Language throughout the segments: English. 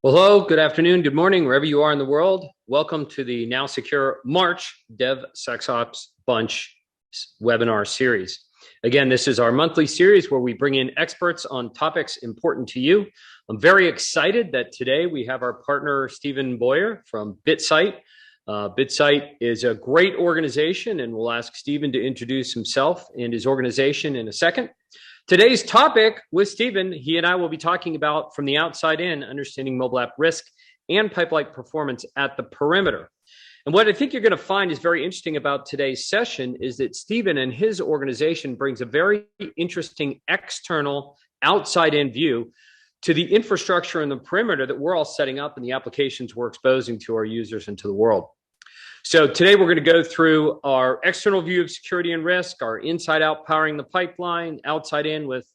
Well, hello, good afternoon, good morning, wherever you are in the world. Welcome to the NowSecure March DevSecOps Bunch webinar series. Again, this is our monthly series where we bring in experts on topics important to you. I'm very excited that today we have our partner, Stephen Boyer from BitSight. BitSight is a great organization, and we'll ask Stephen to introduce himself and his organization in a second. Today's topic with Stephen, he and I will be talking about from the outside in, understanding mobile app risk and pipeline performance at the perimeter. And what I think you're going to find is very interesting about today's session is that Stephen and his organization brings a very interesting external outside in view to the infrastructure and the perimeter that we're all setting up and the applications we're exposing to our users and to the world. So today we're going to go through our external view of security and risk, our inside out powering the pipeline, outside in with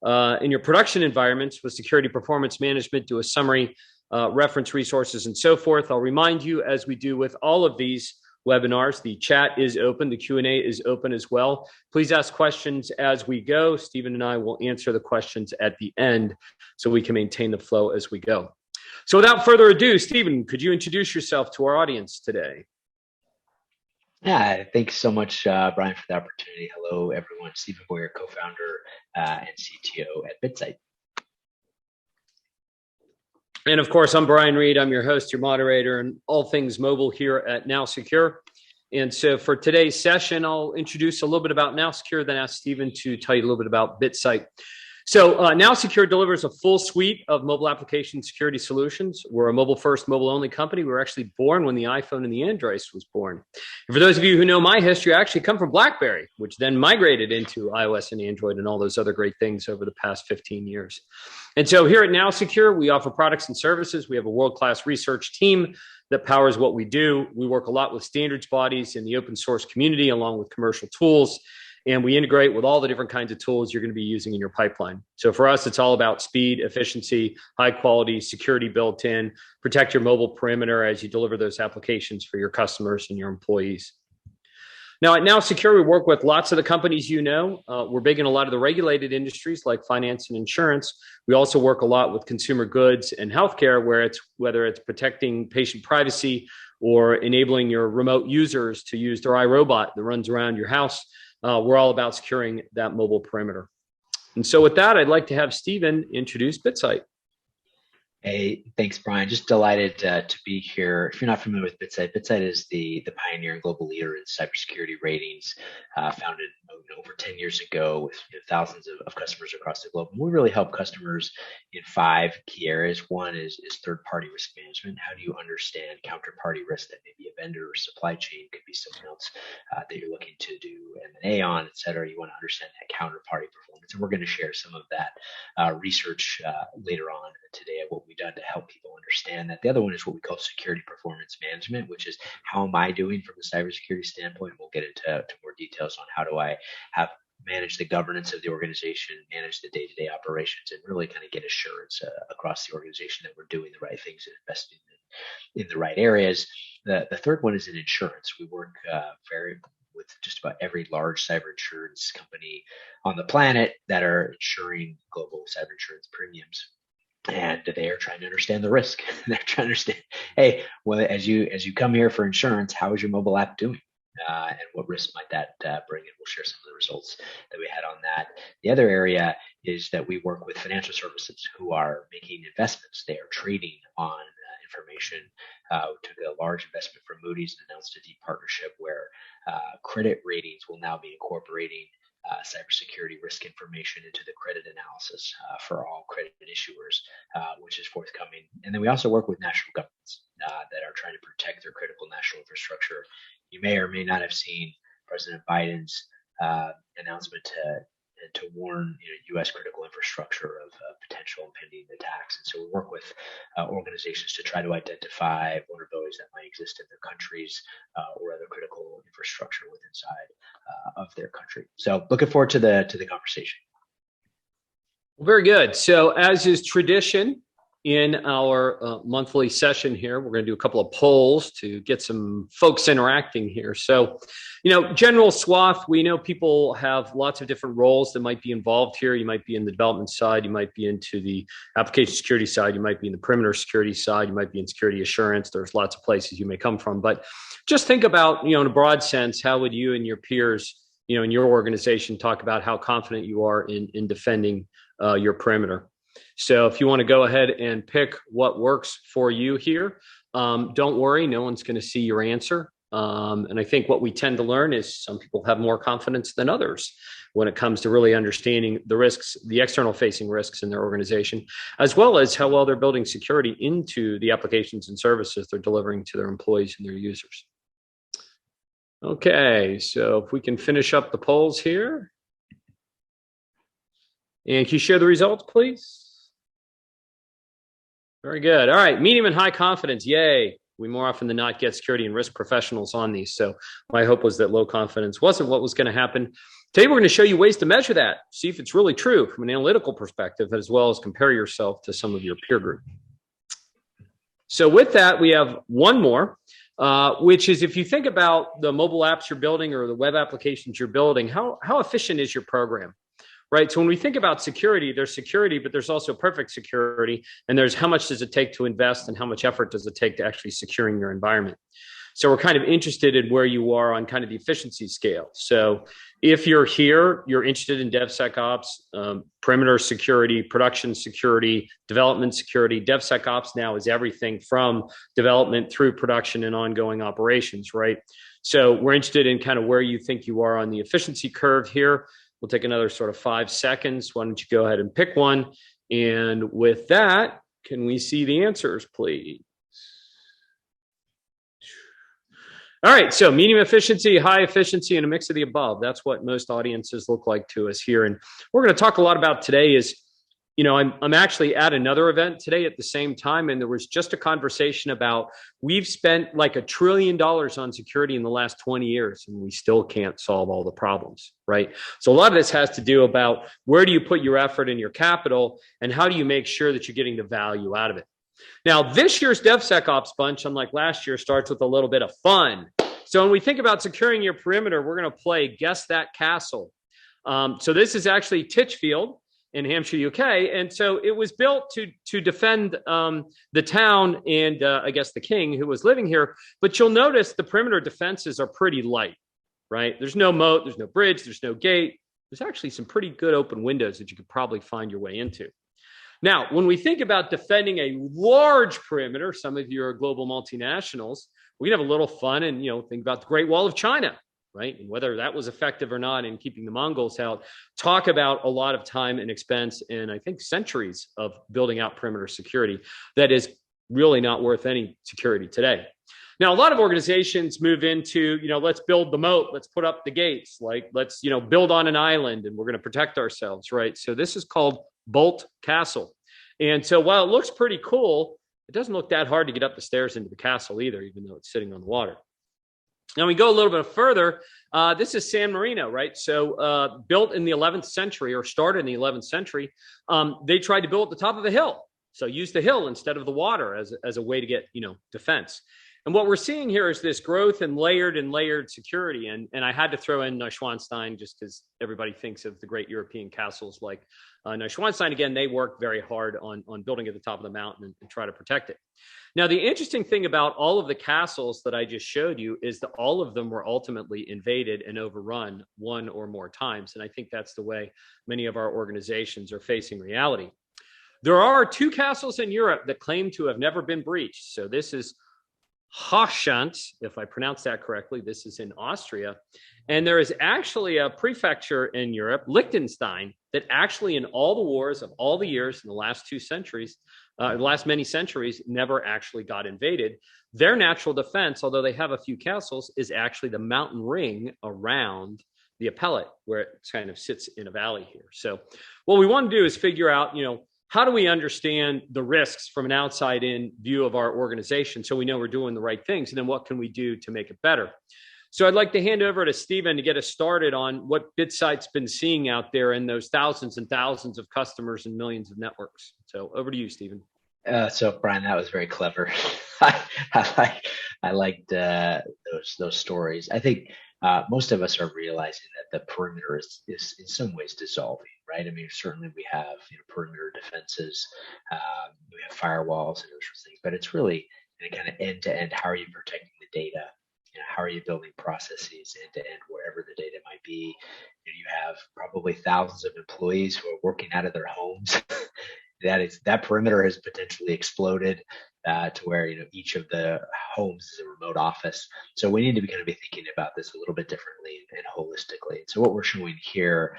in your production environments with security performance management, do a summary, reference resources and so forth. I'll remind you, as we do with all of these webinars, the chat is open, the Q&A is open as well. Please ask questions as we go. Stephen and I will answer the questions at the end so we can maintain the flow as we go. So without further ado, Stephen, could you introduce yourself to our audience today? Yeah, thanks so much, Brian, for the opportunity. Hello, everyone. Stephen Boyer, co-founder and CTO at BitSight. And of course, I'm Brian Reed. I'm your host, your moderator, and all things mobile here at NowSecure. And so for today's session, I'll introduce a little bit about NowSecure, then ask Stephen to tell you a little bit about BitSight. So NowSecure delivers a full suite of mobile application security solutions. We're a mobile-first, mobile-only company. We were actually born when the iPhone and the Android was born. And for those of you who know my history, I actually come from BlackBerry, which then migrated into iOS and Android and all those other great things over the past 15 years. And so here at NowSecure, we offer products and services. We have a world-class research team that powers what we do. We work a lot with standards bodies in the open source community, along with commercial tools. And we integrate with all the different kinds of tools you're going to be using in your pipeline. So for us, it's all about speed, efficiency, high quality, security built in, protect your mobile perimeter as you deliver those applications for your customers and your employees. Now at NowSecure, we work with lots of the companies you know. We're big in a lot of the regulated industries like finance and insurance. We also work a lot with consumer goods and healthcare, whether it's protecting patient privacy or enabling your remote users to use their iRobot that runs around your house. We're all about securing that mobile perimeter. And so with that, I'd like to have Stephen introduce BitSight. Hey, thanks, Brian. Just delighted to be here. If you're not familiar with BitSight, BitSight is the pioneer and global leader in cybersecurity ratings, founded over 10 years ago with thousands of customers across the globe. And we really help customers in 5 key areas. One is third-party risk management. How do you understand counterparty risk that may be a vendor or supply chain, could be someone else that you're looking to do M&A on, et cetera. You want to understand that counterparty performance. And we're going to share some of that research later on today of what we've done to help people understand that. The other one is what we call security performance management, which is how am I doing from a cybersecurity standpoint? We'll get into more details on how do I manage the governance of the organization, manage the day-to-day operations, and really kind of get assurance across the organization that we're doing the right things and investing in the right areas. The third one is in insurance. We work with just about every large cyber insurance company on the planet that are insuring global cyber insurance premiums. And they are trying to understand the risk. They're trying to understand, hey, well, as you come here for insurance, how is your mobile app doing? And what risk might that bring? And we'll share some of the results that we had on that. The other area is that we work with financial services who are making investments. They are trading on information. We took a large investment from Moody's and announced a deep partnership where credit ratings will now be incorporating cybersecurity risk information into the credit analysis for all credit issuers, which is forthcoming. And then we also work with national governments that are trying to protect their critical national infrastructure. You may or may not have seen President Biden's announcement to warn U.S. critical infrastructure of potential impending attacks. And so we work with organizations to try to identify vulnerabilities that might exist in their countries or other critical infrastructure within inside of their country. So looking forward to the conversation. Well, very good. So as is tradition in our monthly session here. We're going to do a couple of polls to get some folks interacting here. So, general swath, we know people have lots of different roles that might be involved here. You might be in the development side, you might be into the application security side, you might be in the perimeter security side, you might be in security assurance. There's lots of places you may come from, but just think about, in a broad sense, how would you and your peers, in your organization talk about how confident you are in defending your perimeter. So if you want to go ahead and pick what works for you here, don't worry, no one's going to see your answer. And I think what we tend to learn is some people have more confidence than others when it comes to really understanding the risks, the external facing risks in their organization, as well as how well they're building security into the applications and services they're delivering to their employees and their users. Okay, so if we can finish up the polls here. And can you share the results, please? Very good. All right, medium and high confidence, yay. We more often than not get security and risk professionals on these. So my hope was that low confidence wasn't what was going to happen. Today, we're going to show you ways to measure that, see if it's really true from an analytical perspective, as well as compare yourself to some of your peer group. So with that, we have one more, which is if you think about the mobile apps you're building or the web applications you're building, how efficient is your program? Right. So when we think about security, there's security, but there's also perfect security. And there's how much does it take to invest and how much effort does it take to actually securing your environment? So we're kind of interested in where you are on kind of the efficiency scale. So if you're here, you're interested in DevSecOps, perimeter security, production security, development security. DevSecOps now is everything from development through production and ongoing operations, right? So we're interested in kind of where you think you are on the efficiency curve here. We'll take another sort of 5 seconds. Why don't you go ahead and pick one? And with that, can we see the answers, please? All right, so medium efficiency, high efficiency, and a mix of the above. That's what most audiences look like to us here. And we're going to talk a lot about today is, I'm actually at another event today at the same time, and there was just a conversation about we've spent like $1 trillion on security in the last 20 years, and we still can't solve all the problems, right? So a lot of this has to do about where do you put your effort and your capital, and how do you make sure that you're getting the value out of it? Now, this year's DevSecOps bunch, unlike last year, starts with a little bit of fun. So when we think about securing your perimeter, we're going to play Guess That Castle. So this is actually Titchfield in Hampshire, UK. And so it was built to defend the town and I guess the king who was living here. But you'll notice the perimeter defenses are pretty light, right? There's no moat, there's no bridge, there's no gate. There's actually some pretty good open windows that you could probably find your way into. Now, when we think about defending a large perimeter, some of you are global multinationals, we can have a little fun and, think about the Great Wall of China, right? And whether that was effective or not in keeping the Mongols out, talk about a lot of time and expense and I think centuries of building out perimeter security that is really not worth any security today. Now, a lot of organizations move into, let's build the moat, let's put up the gates, like let's, build on an island and we're going to protect ourselves, right? So this is called Bolt Castle. And so while it looks pretty cool, it doesn't look that hard to get up the stairs into the castle either, even though it's sitting on the water. Now we go a little bit further. This is San Marino, right? So built in the 11th century or started in the 11th century. They tried to build at the top of a hill. So use the hill instead of the water as a way to get, defense. And what we're seeing here is this growth and layered security. And I had to throw in Neuschwanstein just because everybody thinks of the great European castles like Neuschwanstein. Again, they worked very hard on building at the top of the mountain and try to protect it. Now, the interesting thing about all of the castles that I just showed you is that all of them were ultimately invaded and overrun one or more times. And I think that's the way many of our organizations are facing reality. There are 2 castles in Europe that claim to have never been breached. So this is Hochschanz, if I pronounce that correctly. This is in Austria. And there is actually a prefecture in Europe, Liechtenstein, that actually in all the wars of all the years in the last 2 centuries, the last many centuries, never actually got invaded. Their natural defense, although they have a few castles, is actually the mountain ring around the appellate, where it kind of sits in a valley here. So what we want to do is figure out, how do we understand the risks from an outside-in view of our organization so we know we're doing the right things? And then what can we do to make it better? So I'd like to hand over to Stephen to get us started on what BitSight's been seeing out there in those thousands and thousands of customers and millions of networks. So over to you, Stephen. So Brian, that was very clever. I, I liked those stories. I think most of us are realizing that the perimeter is in some ways dissolving, right? I mean, certainly we have perimeter defenses, we have firewalls and those sorts of things, but it's really kind of end to end. How are you protecting the data? How are you building processes end to end wherever the data might be? You have probably thousands of employees who are working out of their homes. That perimeter has potentially exploded to where each of the homes is a remote office. So we need to be thinking about this a little bit differently and holistically. So what we're showing here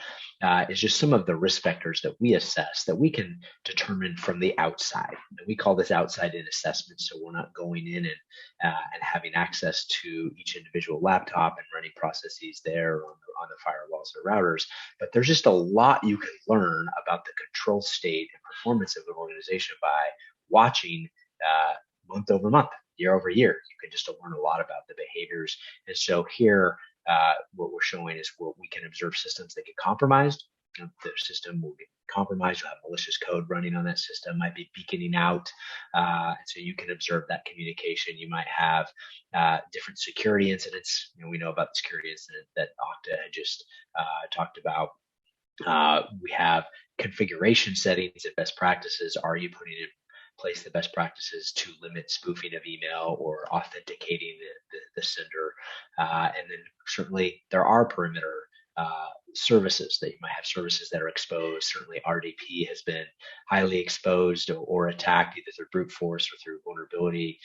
is just some of the risk vectors that we assess that we can determine from the outside. And we call this outside-in assessment. So we're not going in and having access to each individual laptop and running processes there on the firewalls or routers. But there's just a lot you can learn about the control state and performance of an organization by watching month over month, year over year. You can just learn a lot about the behaviors. And so here, what we're showing is where we can observe systems that get compromised. The system will get compromised. You'll have malicious code running on that system, might be beaconing out. So you can observe that communication. You might have different security incidents. We know about the security incident that Okta had just talked about. We have configuration settings and best practices. Are you putting in place the best practices to limit spoofing of email or authenticating the sender? And then certainly there are perimeter services that you might have services that are exposed. Certainly RDP has been highly exposed or attacked either through brute force or through vulnerability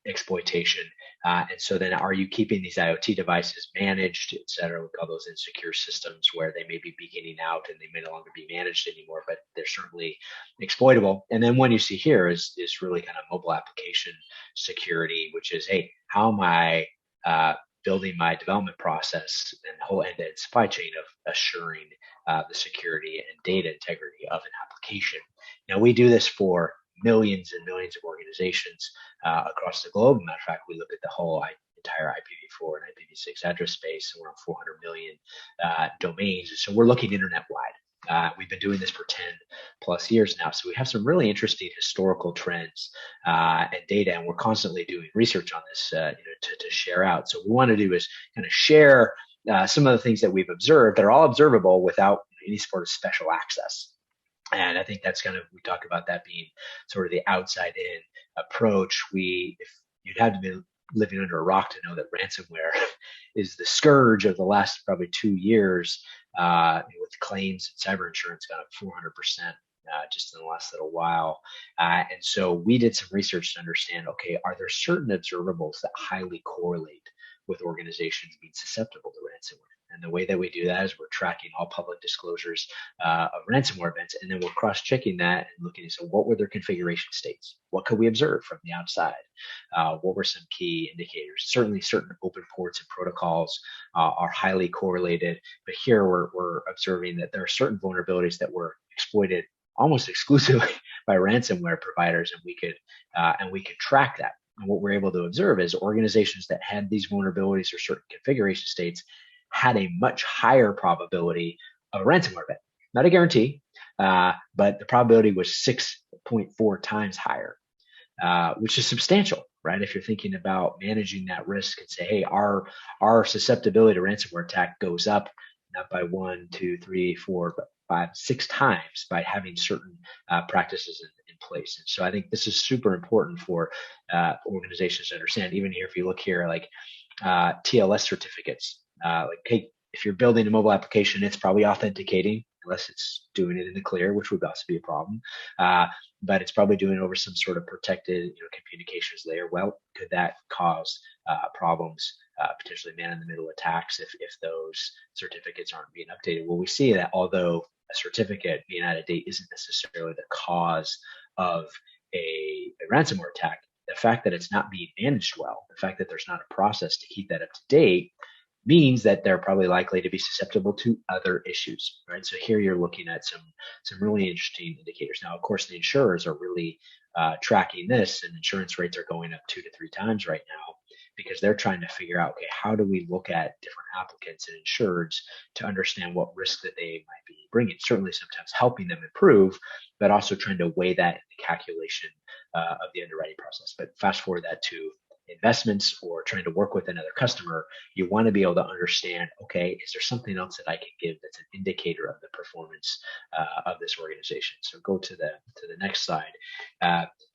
exploitation. And so then are you keeping these IoT devices managed, et cetera? We call those insecure systems where they may be beaconing out and they may no longer be managed anymore, but they're certainly exploitable. And then one you see here is really kind of mobile application security, which is, hey, how am I building my development process and the whole end-to-end supply chain of assuring the security and data integrity of an application. Now, we do this for millions and millions of organizations across the globe. Matter of fact, we look at the whole entire IPv4 and IPv6 address space, and we're on 400 million domains. So we're looking internet-wide. We've been doing this for 10 plus years now. So we have some really interesting historical trends and data, and we're constantly doing research on this to share out. So what we want to do is kind of share some of the things that we've observed that are all observable without any sort of special access. And I think that's we talk about that being sort of the outside in approach. If you'd have to be living under a rock to know that ransomware is the scourge of the last probably 2 years, with claims and cyber insurance gone up 400% just in the last little while. And so we did some research to understand, okay, are there certain observables that highly correlate with organizations being susceptible to ransomware? And the way that we do that is we're tracking all public disclosures of ransomware events, and then we're cross-checking that and looking at, so what were their configuration states? What could we observe from the outside? What were some key indicators? Certainly certain open ports and protocols are highly correlated, but here we're observing that there are certain vulnerabilities that were exploited almost exclusively by ransomware providers, and we could track that. And what we're able to observe is organizations that had these vulnerabilities or certain configuration states had a much higher probability of a ransomware event. Not a guarantee, but the probability was 6.4 times higher, which is substantial, right? If you're thinking about managing that risk and say, hey, our susceptibility to ransomware attack goes up not by 1, 2, 3, 4, but 5, 6 times by having certain practices in place. And so I think this is super important for organizations to understand. Even here, if you look here, like TLS certificates, hey, if you're building a mobile application, it's probably authenticating unless it's doing it in the clear, which would also be a problem. But it's probably doing it over some sort of protected communications layer. Well, could that cause problems, potentially man-in-the-middle attacks if those certificates aren't being updated? Well, we see that although a certificate being out of date isn't necessarily the cause of a ransomware attack, the fact that it's not being managed well, the fact that there's not a process to keep that up to date, means that they're probably likely to be susceptible to other issues, right? So here you're looking at some really interesting indicators. Now, of course, the insurers are really tracking this, and insurance rates are going up 2 to 3 times right now because they're trying to figure out, okay, how do we look at different applicants and insureds to understand what risk that they might be bringing? Certainly sometimes helping them improve, but also trying to weigh that in the calculation of the underwriting process. But fast forward that to investments or trying to work with another customer, you want to be able to understand, okay, is there something else that I can give that's an indicator of the performance of this organization? So go to the next slide.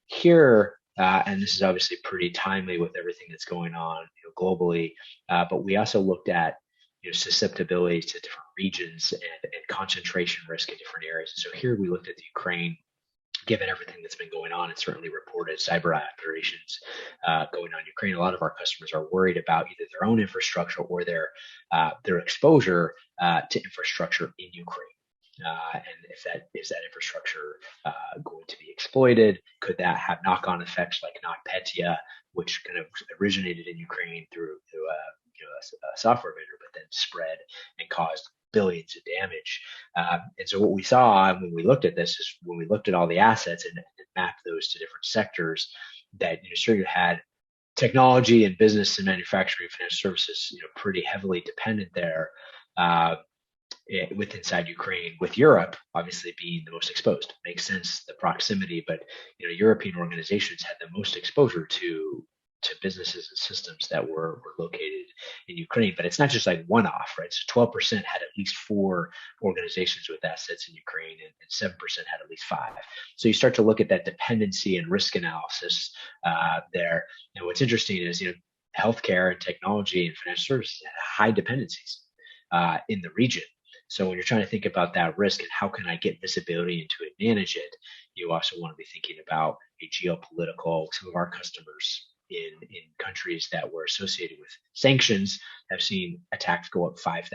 Here, and this is obviously pretty timely with everything that's going on globally, but we also looked at susceptibility to different regions and concentration risk in different areas. So here we looked at the Ukraine. Given everything that's been going on, and certainly reported cyber operations going on in Ukraine, a lot of our customers are worried about either their own infrastructure or their exposure to infrastructure in Ukraine. And if that infrastructure going to be exploited, could that have knock-on effects like NotPetya, which kind of originated in Ukraine through a software vendor, but then spread and caused billions of damage. And so what we saw when we looked at this is when we looked at all the assets and mapped those to different sectors, that sure you had technology and business and manufacturing, financial services, pretty heavily dependent there inside Ukraine, with Europe obviously being the most exposed. Makes sense, the proximity, but European organizations had the most exposure to businesses and systems that were located in Ukraine. But it's not just like one-off, right? So 12% had at least 4 organizations with assets in Ukraine, and 7% had at least 5. So you start to look at that dependency and risk analysis there. And what's interesting is, healthcare and technology and financial services had high dependencies in the region. So when you're trying to think about that risk and how can I get visibility into it, manage it, you also want to be thinking about a geopolitical. Some of our customers in countries that were associated with sanctions have seen attacks go up 5,000%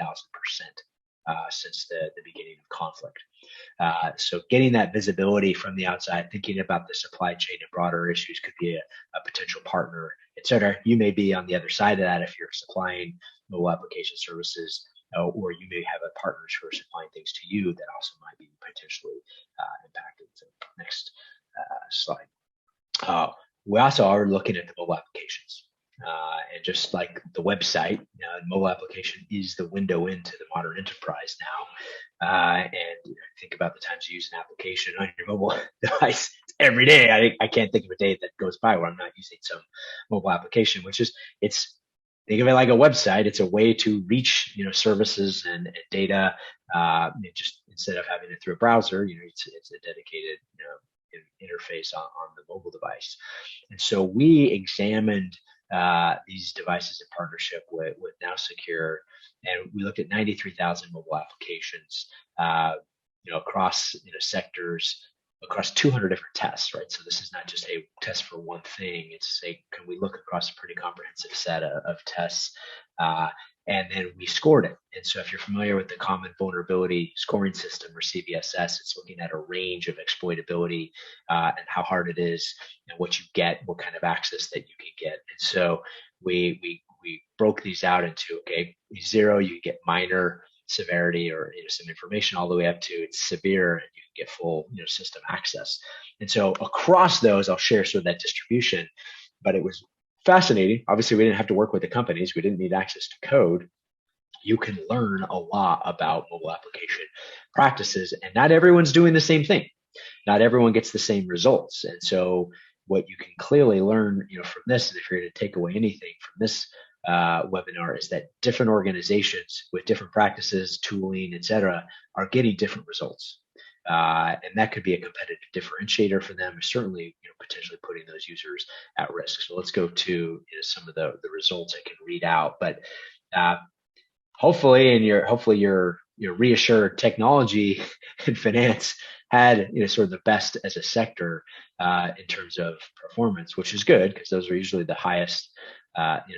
since the beginning of conflict. So getting that visibility from the outside, thinking about the supply chain and broader issues, could be a potential partner, et cetera. You may be on the other side of that if you're supplying mobile application services, or you may have partners who are supplying things to you that also might be potentially impacted. So next slide. We also are looking at the mobile applications. And just like the website, the mobile application is the window into the modern enterprise now. And think about the times you use an application on your mobile device every day. I can't think of a day that goes by where I'm not using some mobile application, which is, think of it like a website. It's a way to reach, services and data. Just instead of having it through a browser, it's a dedicated, interface on the mobile device. And so we examined these devices in partnership with NowSecure, and we looked at 93,000 mobile applications, across sectors, across 200 different tests, right? So this is not just a test for one thing. It's can we look across a pretty comprehensive set of tests, and then we scored it. And so if you're familiar with the Common Vulnerability Scoring System, or CVSS, it's looking at a range of exploitability and how hard it is and what you get, what kind of access that you can get. And so we broke these out into, okay, 0, you get minor severity or some information, all the way up to it's severe and you can get full system access. And so across those, I'll share sort of that distribution, but it was fascinating. Obviously, we didn't have to work with the companies. We didn't need access to code. You can learn a lot about mobile application practices, and not everyone's doing the same thing. Not everyone gets the same results. And so what you can clearly learn from this, and if you're going to take away anything from this webinar, is that different organizations with different practices, tooling, et cetera, are getting different results. And that could be a competitive differentiator for them, or certainly potentially putting those users at risk. So let's go to some of the results I can read out. But hopefully you're reassured technology and finance had sort of the best as a sector in terms of performance, which is good because those are usually the highest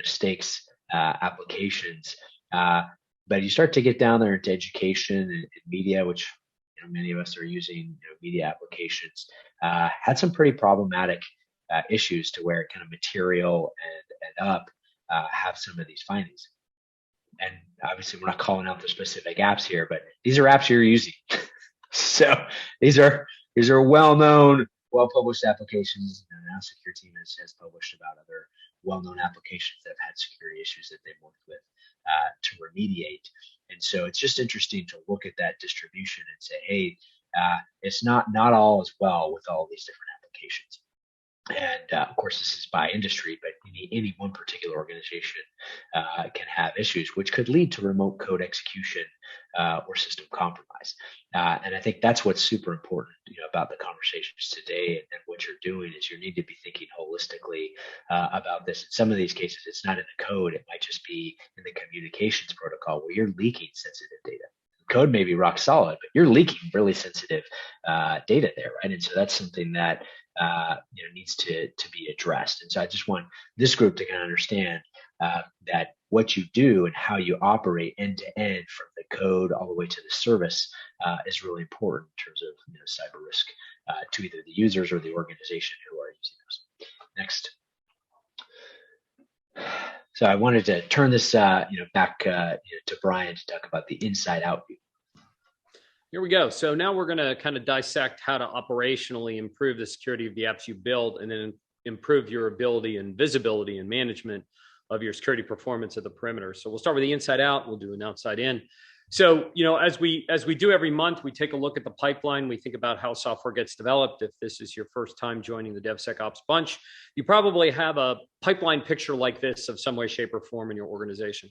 stakes applications. But you start to get down there into education and media, which many of us are using media applications, had some pretty problematic issues to where kind of material and up have some of these findings. And obviously we're not calling out the specific apps here, but these are apps you're using. So these are well-known, well-published applications. The NowSecure team has published about other well-known applications that have had security issues that they've worked with to remediate. And so it's just interesting to look at that distribution and say, hey, it's not all as well with all these different applications. And of course, this is by industry, but any one particular organization can have issues, which could lead to remote code execution or system compromise. And I think that's what's super important, about the conversations today and what you're doing is you need to be thinking holistically about this. In some of these cases, it's not in the code; it might just be in the communications protocol where you're leaking sensitive data. Code may be rock solid, but you're leaking really sensitive data there, right? And so that's something that needs to be addressed. And so I just want this group to kind of understand that what you do and how you operate end to end from the code all the way to the service is really important in terms of cyber risk to either the users or the organization who are using those. Next. So I wanted to turn this back to Brian to talk about the inside out view. Here we go. So now we're going to kind of dissect how to operationally improve the security of the apps you build and then improve your ability and visibility and management of your security performance at the perimeter. So we'll start with the inside out. We'll do an outside in. So, as we do every month, we take a look at the pipeline. We think about how software gets developed. If this is your first time joining the DevSecOps bunch, you probably have a pipeline picture like this of some way, shape, or form in your organization.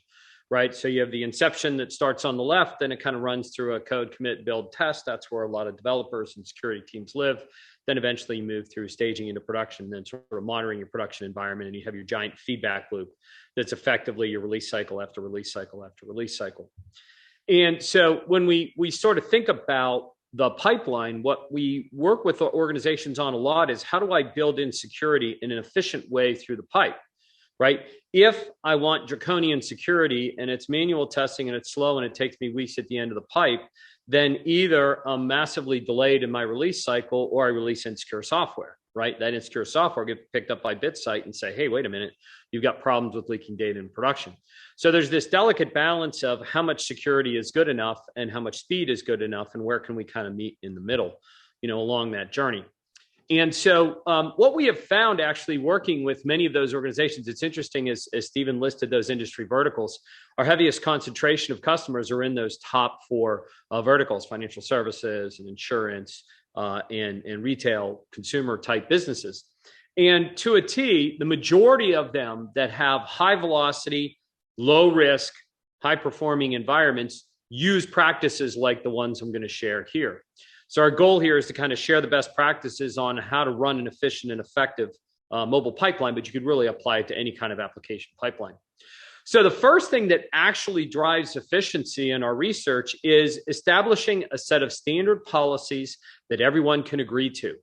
Right. So you have the inception that starts on the left, and it kind of runs through a code, commit, build, test. That's where a lot of developers and security teams live. Then eventually you move through staging into production, then sort of monitoring your production environment. And you have your giant feedback loop that's effectively your release cycle after release cycle after release cycle. And so when we sort of think about the pipeline, what we work with organizations on a lot is how do I build in security in an efficient way through the pipe? Right? If I want draconian security and it's manual testing and it's slow and it takes me weeks at the end of the pipe, then either I'm massively delayed in my release cycle or I release insecure software, right? That insecure software gets picked up by BitSight and say, hey, wait a minute, you've got problems with leaking data in production. So there's this delicate balance of how much security is good enough and how much speed is good enough and where can we kind of meet in the middle, along that journey. And so what we have found actually working with many of those organizations, it's interesting as Stephen listed those industry verticals, our heaviest concentration of customers are in those top four verticals, financial services and insurance and retail consumer type businesses. And to a T, the majority of them that have high velocity, low risk, high performing environments use practices like the ones I'm going to share here. So our goal here is to kind of share the best practices on how to run an efficient and effective mobile pipeline, but you could really apply it to any kind of application pipeline. So the first thing that actually drives efficiency in our research is establishing a set of standard policies that everyone can agree to.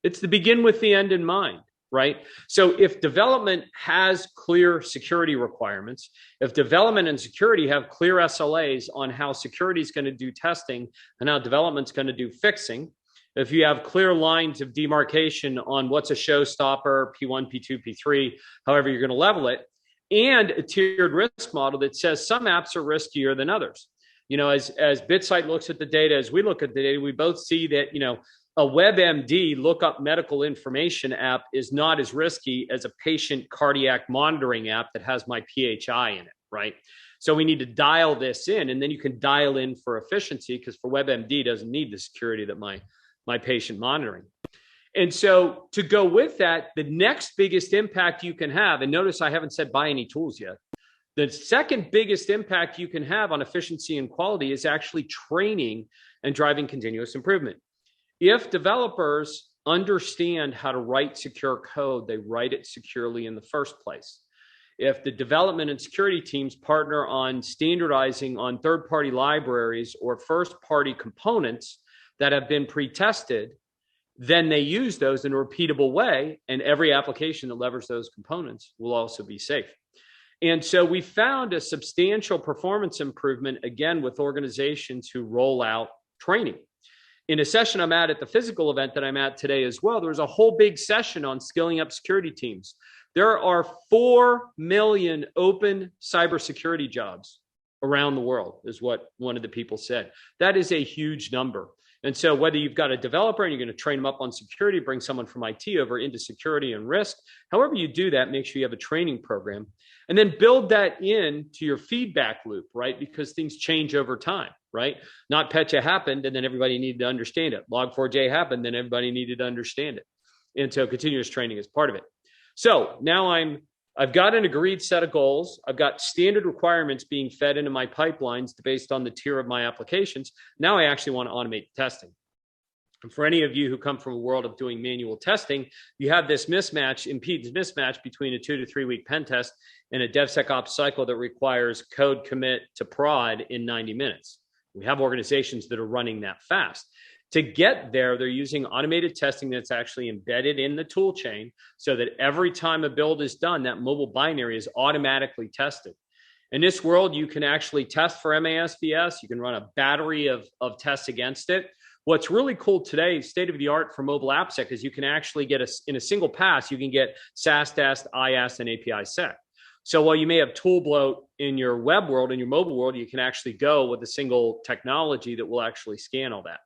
It's the begin with the end in mind. Right? So if development has clear security requirements, if development and security have clear SLAs on how security is going to do testing and how development's going to do fixing, if you have clear lines of demarcation on what's a showstopper, P1, P2, P3, however you're going to level it, and a tiered risk model that says some apps are riskier than others. As BitSight looks at the data, as we look at the data, we both see that, a WebMD lookup medical information app is not as risky as a patient cardiac monitoring app that has my PHI in it, right? So we need to dial this in, and then you can dial in for efficiency because for WebMD doesn't need the security that my patient monitoring. And so to go with that, the next biggest impact you can have, and notice I haven't said buy any tools yet. The second biggest impact you can have on efficiency and quality is actually training and driving continuous improvement. If developers understand how to write secure code, they write it securely in the first place. If the development and security teams partner on standardizing on third-party libraries or first-party components that have been pre-tested, then they use those in a repeatable way, and every application that leverages those components will also be safe. And so we found a substantial performance improvement, again, with organizations who roll out training. In a session I'm at the physical event that I'm at today as well, there was a whole big session on skilling up security teams. There are 4 million open cybersecurity jobs around the world, is what one of the people said. That is a huge number. And so whether you've got a developer and you're going to train them up on security, bring someone from IT over into security and risk, however you do that, make sure you have a training program. And then build that into your feedback loop, right? Because things change over time, right? NotPetya happened and then everybody needed to understand it. Log4j happened, then everybody needed to understand it. And so continuous training is part of it. So now I've got an agreed set of goals. I've got standard requirements being fed into my pipelines based on the tier of my applications. Now I actually want to automate testing. And for any of you who come from a world of doing manual testing, you have this impedance mismatch between a 2 to 3 week pen test and a DevSecOps cycle that requires code commit to prod in 90 minutes. We have organizations that are running that fast. To get there, they're using automated testing that's actually embedded in the tool chain so that every time a build is done, that mobile binary is automatically tested. In this world, you can actually test for MASVS. You can run a battery of tests against it. What's really cool today, state of the art for mobile AppSec, is you can actually get in a single pass, you can get SAST test, IAST, and API sec. So while you may have tool bloat in your web world, in your mobile world, you can actually go with a single technology that will actually scan all that.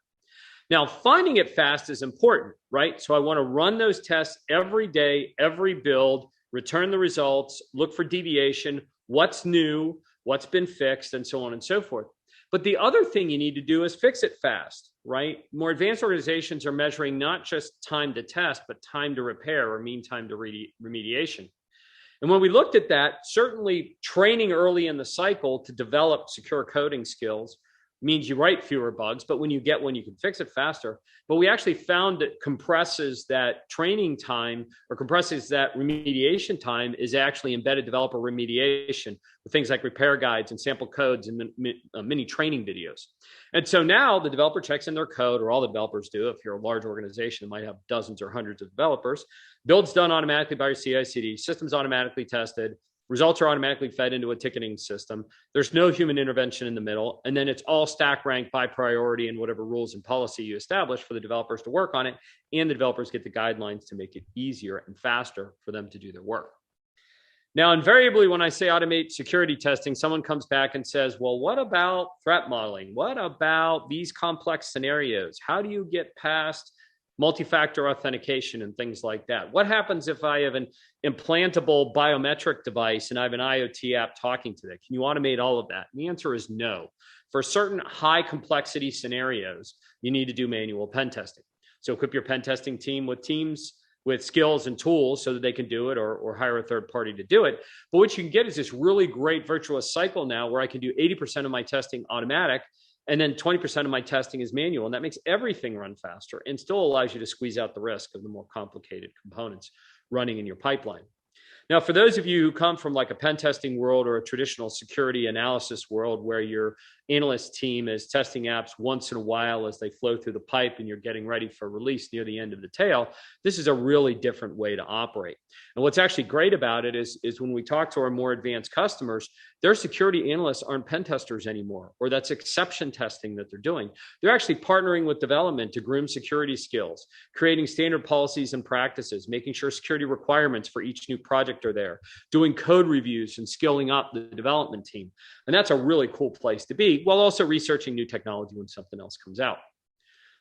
Now, finding it fast is important, right? So I want to run those tests every day, every build, return the results, look for deviation, what's new, what's been fixed, and so on and so forth. But the other thing you need to do is fix it fast, right? More advanced organizations are measuring not just time to test, but time to repair or mean time to remediation. And when we looked at that, certainly training early in the cycle to develop secure coding skills means you write fewer bugs, but when you get one, you can fix it faster. But we actually found that compresses that training time or compresses that remediation time is actually embedded developer remediation with things like repair guides and sample codes and mini training videos. And so now the developer checks in their code, or all the developers do. If you're a large organization that might have dozens or hundreds of developers, builds done automatically by your CI/CD, systems automatically tested, results are automatically fed into a ticketing system. There's no human intervention in the middle. And then it's all stack ranked by priority and whatever rules and policy you establish for the developers to work on it. And the developers get the guidelines to make it easier and faster for them to do their work. Now, invariably, when I say automate security testing, someone comes back and says, well, what about threat modeling? What about these complex scenarios? How do you get past multi-factor authentication and things like that? What happens if I have an implantable biometric device and I have an IoT app talking to that? Can you automate all of that? And the answer is no. For certain high complexity scenarios, you need to do manual pen testing. So equip your pen testing team with skills and tools so that they can do it, or hire a third party to do it. But what you can get is this really great virtuous cycle now where I can do 80% of my testing automatic, and then 20% of my testing is manual. And that makes everything run faster and still allows you to squeeze out the risk of the more complicated components running in your pipeline. Now, for those of you who come from like a pen testing world or a traditional security analysis world where your analyst team is testing apps once in a while as they flow through the pipe and you're getting ready for release near the end of the tail, this is a really different way to operate. And what's actually great about it is when we talk to our more advanced customers, their security analysts aren't pen testers anymore, or that's exception testing that they're doing. They're actually partnering with development to groom security skills, creating standard policies and practices, making sure security requirements for each new project are there, doing code reviews and skilling up the development team. And that's a really cool place to be, while also researching new technology when something else comes out.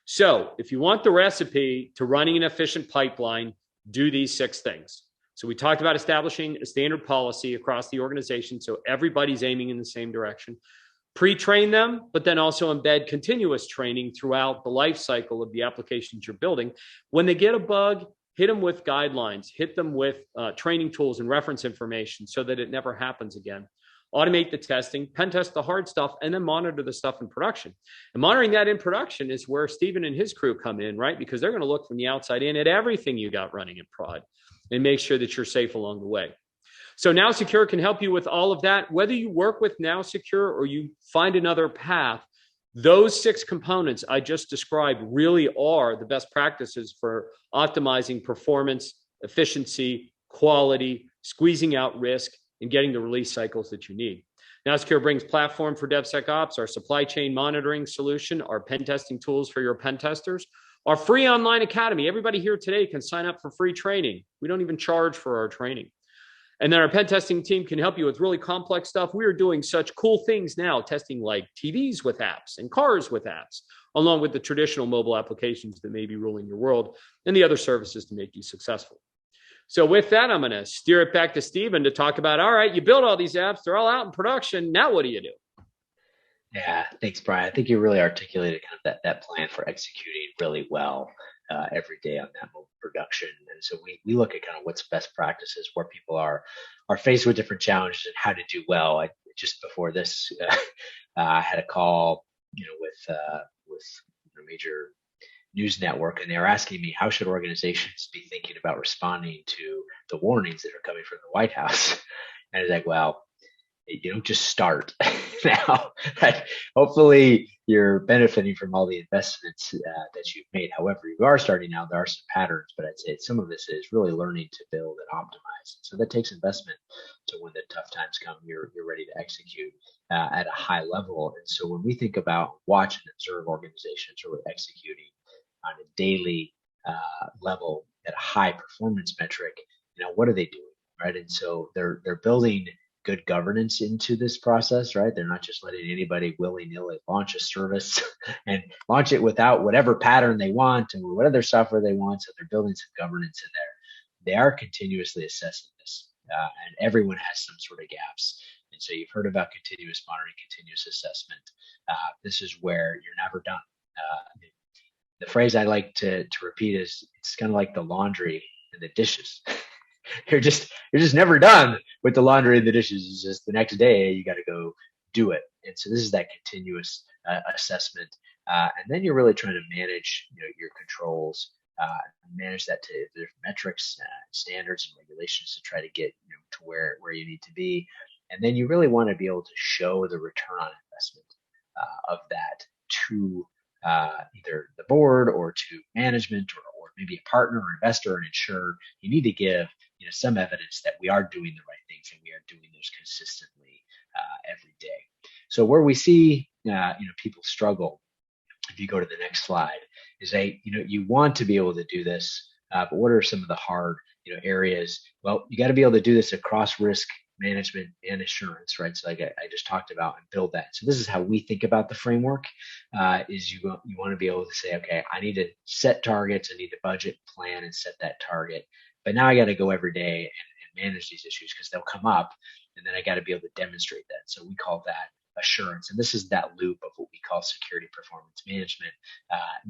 So if you want the recipe to running an efficient pipeline, do these 6 things. So we talked about establishing a standard policy across the organization so everybody's aiming in the same direction. Pre-train them, but then also embed continuous training throughout the life cycle of the applications you're building. When they get a bug, hit them with guidelines, hit them with training tools and reference information so that it never happens again. Automate the testing, pen test the hard stuff, and then monitor the stuff in production. And monitoring that in production is where Stephen and his crew come in, right? Because they're going to look from the outside in at everything you got running in prod and make sure that you're safe along the way. So NowSecure can help you with all of that. Whether you work with NowSecure or you find another path, those 6 components I just described really are the best practices for optimizing performance, efficiency, quality, squeezing out risk, and getting the release cycles that you need. NowSecure brings platform for DevSecOps, our supply chain monitoring solution, our pen testing tools for your pen testers, our free online academy. Everybody here today can sign up for free training. We don't even charge for our training. And then our pen testing team can help you with really complex stuff. We are doing such cool things now, testing like TVs with apps and cars with apps, along with the traditional mobile applications that may be ruling your world and the other services to make you successful. So with that, I'm going to steer it back to Stephen to talk about, all right, you build all these apps, they're all out in production. Now what do you do? Yeah, thanks, Brian. I think you really articulated kind of that plan for executing really well every day on that mobile production. And so we look at kind of what's best practices, where people are faced with different challenges and how to do well. Just before this, I had a call, with a major news network, and they were asking me how should organizations be thinking about responding to the warnings that are coming from the White House. And I was like, well, you don't just start now. Right? Hopefully, you're benefiting from all the investments that you've made. However, you are starting now. There are some patterns, but I'd say some of this is really learning to build and optimize. So that takes investment. So when the tough times come, you're ready to execute at a high level. And so when we think about watch and observe organizations really executing on a daily level at a high performance metric, what are they doing, right? And so they're building good governance into this process, right? They're not just letting anybody willy-nilly launch a service and launch it without whatever pattern they want or what other software they want. So they're building some governance in there. They are continuously assessing this, and everyone has some sort of gaps. And so you've heard about continuous monitoring, continuous assessment. This is where you're never done. The phrase I like to repeat is, it's kind of like the laundry and the dishes. You're just never done with the laundry and the dishes. It's just the next day you got to go do it. And so this is that continuous assessment, and then you're really trying to manage your controls, manage that to different metrics, standards, and regulations to try to get to where you need to be. And then you really want to be able to show the return on investment of that to either the board or to management or maybe a partner or investor or an insurer. You need to give some evidence that we are doing the right things and we are doing those consistently every day. So where we see people struggle, if you go to the next slide, is you want to be able to do this, but what are some of the hard areas? Well, you got to be able to do this across risk management and assurance, right? So like I just talked about, and build that. So this is how we think about the framework, is you want to be able to say, okay, I need to set targets, I need to budget, plan, and set that target. But now I got to go every day and manage these issues because they'll come up, and then I got to be able to demonstrate that. So we call that assurance, and this is that loop of what we call security performance management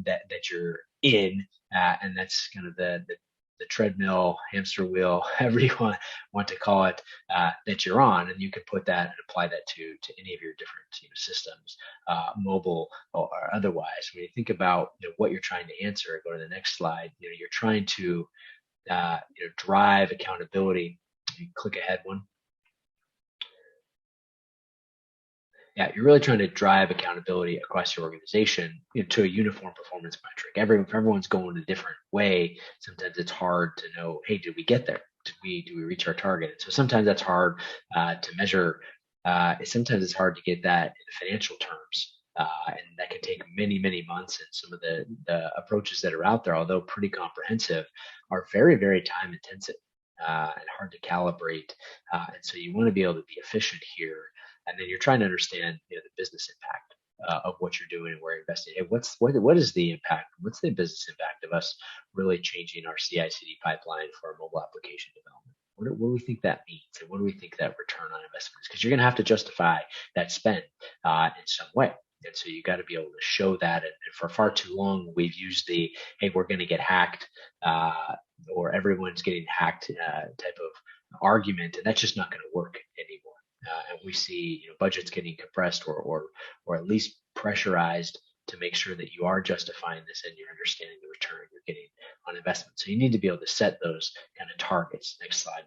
that you're in, and that's kind of the treadmill, hamster wheel, however you want to call it, that you're on, and you can put that and apply that to any of your different systems, mobile or otherwise. When you think about what you're trying to answer, go to the next slide. You're trying to drive accountability. You click ahead one. Yeah, you're really trying to drive accountability across your organization to a uniform performance metric. Everyone's going a different way. Sometimes it's hard to know, hey, did we get there? Do we reach our target? And so sometimes that's hard to measure. Sometimes it's hard to get that in financial terms. And that can take many, many months. And some of the approaches that are out there, although pretty comprehensive, are very, very time intensive and hard to calibrate. And so you want to be able to be efficient here. And then you're trying to understand the business impact of what you're doing and where you're investing. Hey, what is the impact? What's the business impact of us really changing our CI/CD pipeline for our mobile application development? What do we think that means? And what do we think that return on investment is? Because you're going to have to justify that spend in some way. And so you got to be able to show that. And for far too long, we've used the, hey, we're going to get hacked or everyone's getting hacked type of argument. And that's just not going to work anymore. And we see budgets getting compressed or at least pressurized to make sure that you are justifying this and you're understanding the return you're getting on investment. So you need to be able to set those kind of targets. Next slide.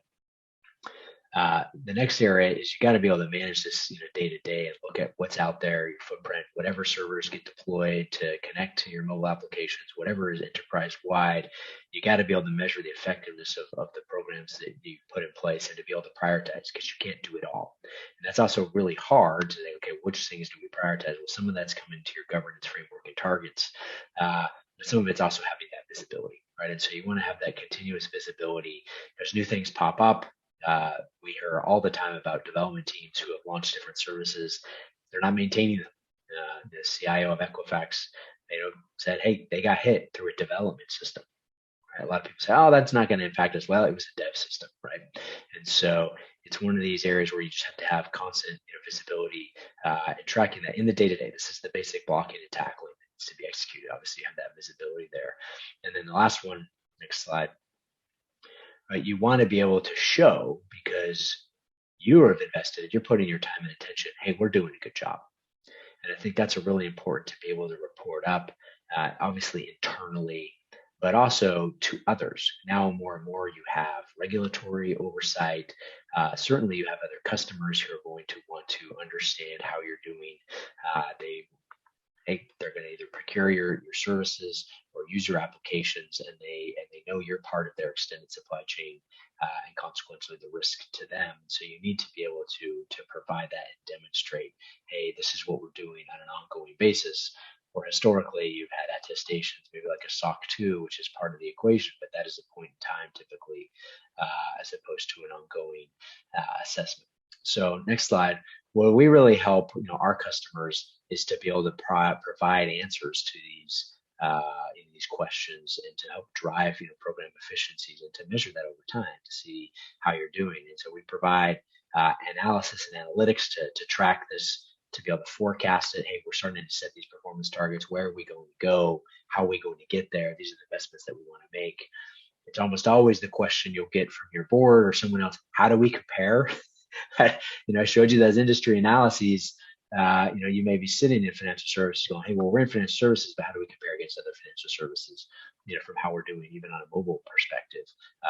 The next area is you got to be able to manage this day to day and look at what's out there, your footprint, whatever servers get deployed to connect to your mobile applications, whatever is enterprise wide. You got to be able to measure the effectiveness of the programs that you put in place and to be able to prioritize, because you can't do it all. And that's also really hard to say, okay, which things do we prioritize? Well, some of that's coming to your governance framework and targets. But some of it's also having that visibility, right? And so you want to have that continuous visibility. As new things pop up, We hear all the time about development teams who have launched different services. They're not maintaining them. The CIO of Equifax, said, hey, they got hit through a development system. Right? A lot of people say, oh, that's not going to impact us. Well, it was a dev system, right? And so it's one of these areas where you just have to have constant visibility and tracking that in the day-to-day. This is the basic blocking and tackling that needs to be executed. Obviously, you have that visibility there. And then the last one, next slide. Right, you want to be able to show, because you have invested, you're putting your time and attention, hey, we're doing a good job. And I think that's a really important to be able to report up, obviously internally, but also to others. Now more and more you have regulatory oversight. Certainly you have other customers who are going to want to understand how you're doing. They're going to either procure your services or use your applications, and they know you're part of their extended supply chain, and consequently the risk to them. So you need to be able to provide that and demonstrate, hey, this is what we're doing on an ongoing basis. Or historically, you've had attestations, maybe like a SOC 2, which is part of the equation, but that is a point in time typically, as opposed to an ongoing assessment. So next slide. Where we really help our customers is to be able to provide answers to these questions, and to help drive program efficiencies, and to measure that over time to see how you're doing. And so we provide analysis and analytics to track this, to be able to forecast it. Hey, we're starting to set these performance targets. Where are we going to go? How are we going to get there? These are the investments that we want to make. It's almost always the question you'll get from your board or someone else. How do we compare? I showed you those industry analyses. You may be sitting in financial services going, hey, well, we're in financial services, but how do we compare against other financial services, from how we're doing, even on a mobile perspective?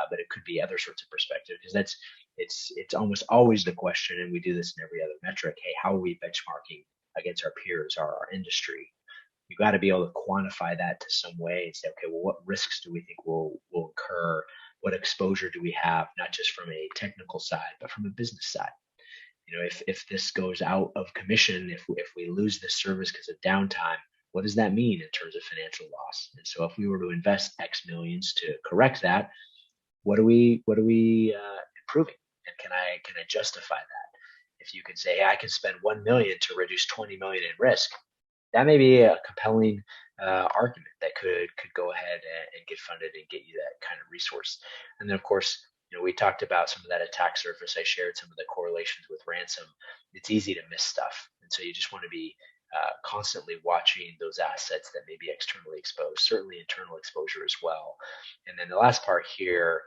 But it could be other sorts of perspective, because it's almost always the question, and we do this in every other metric. Hey, how are we benchmarking against our peers, our industry? You've got to be able to quantify that to some way and say, okay, well, what risks do we think will occur? What exposure do we have, not just from a technical side, but from a business side? If this goes out of commission, if we lose this service because of downtime, what does that mean in terms of financial loss? And so if we were to invest X millions to correct that, what are we improving? And can I justify that? If you can say, hey, I can spend 1 million to reduce 20 million in risk, that may be a compelling argument that could go ahead and get funded and get you that kind of resource. And then of course, we talked about some of that attack surface. I shared some of the correlations with ransom. It's easy to miss stuff. And so you just want to be constantly watching those assets that may be externally exposed, certainly internal exposure as well. And then the last part here,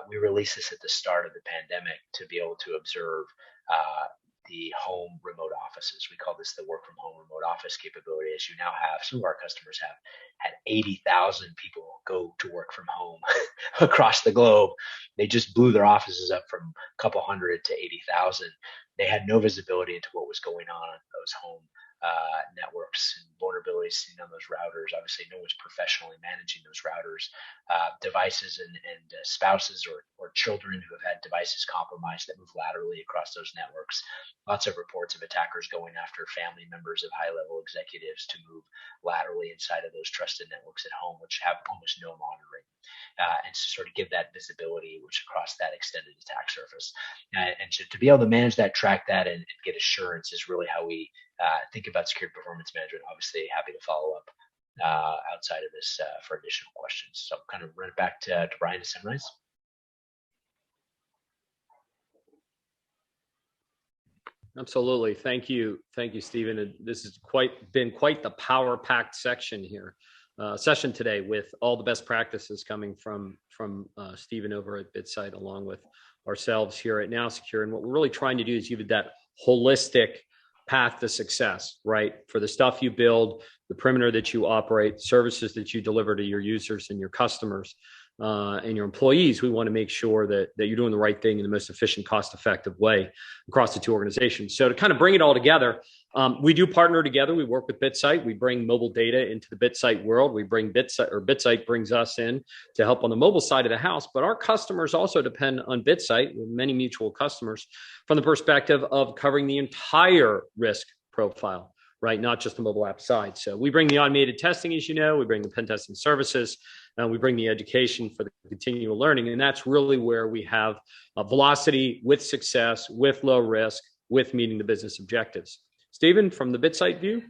we released this at the start of the pandemic to be able to observe the home remote offices. We call this the work from home remote office capability. As you now have, some of our customers have had 80,000 people go to work from home across the globe. They just blew their offices up from a couple hundred to 80,000. They had no visibility into what was going on those home networks and vulnerabilities seen on those routers. Obviously, no one's professionally managing those routers. Devices and spouses or children who have had devices compromised that move laterally across those networks. Lots of reports of attackers going after family members of high-level executives to move laterally inside of those trusted networks at home, which have almost no monitoring. And to sort of give that visibility, which across that extended attack surface. And so to be able to manage that, track that, and get assurance is really how we think about security performance management. Obviously, happy to follow up outside of this for additional questions. So kind of run it back to Brian to summarize. Absolutely. Thank you, Stephen. This has been quite the power-packed session today, with all the best practices coming from Stephen over at BitSight, along with ourselves here at NowSecure. And what we're really trying to do is give you that holistic path to success, right? For the stuff you build, the perimeter that you operate, services that you deliver to your users and your customers and your employees. We want to make sure that you're doing the right thing in the most efficient, cost-effective way across the two organizations. So to kind of bring it all together, we do partner together. We work with BitSight. We bring mobile data into the BitSight world. We bring BitSight brings us in to help on the mobile side of the house. But our customers also depend on BitSight, with many mutual customers, from the perspective of covering the entire risk profile, right? Not just the mobile app side. So we bring the automated testing, as you know, we bring the pen testing services, We bring the education for the continual learning. And that's really where we have velocity with success, with low risk, with meeting the business objectives. Stephen, from the BitSight view?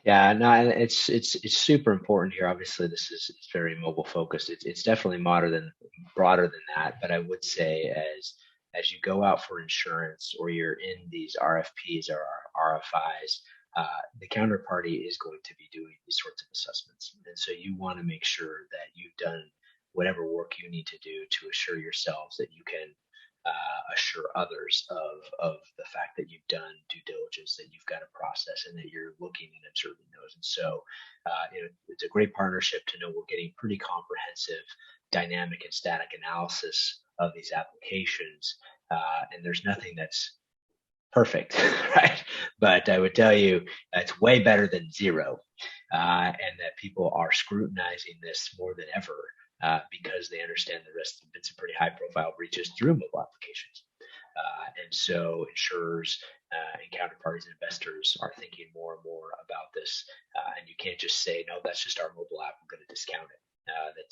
Yeah, no, and it's super important here. Obviously, this is it's very mobile focused. It's definitely broader than that. But I would say as you go out for insurance or you're in these RFPs or RFIs, the counterparty is going to be doing these sorts of assessments, and so you want to make sure that you've done whatever work you need to do to assure yourselves that you can assure others of the fact that you've done due diligence, that you've got a process, and that you're looking and observing those. And so, it's a great partnership to know we're getting pretty comprehensive dynamic and static analysis of these applications, and there's nothing that's perfect, right? But I would tell you it's way better than zero, and that people are scrutinizing this more than ever. Because they understand the risk. There've been some pretty high-profile breaches through mobile applications, and so insurers and counterparties and investors are thinking more and more about this. And you can't just say, "No, that's just our mobile app. I'm going to discount it."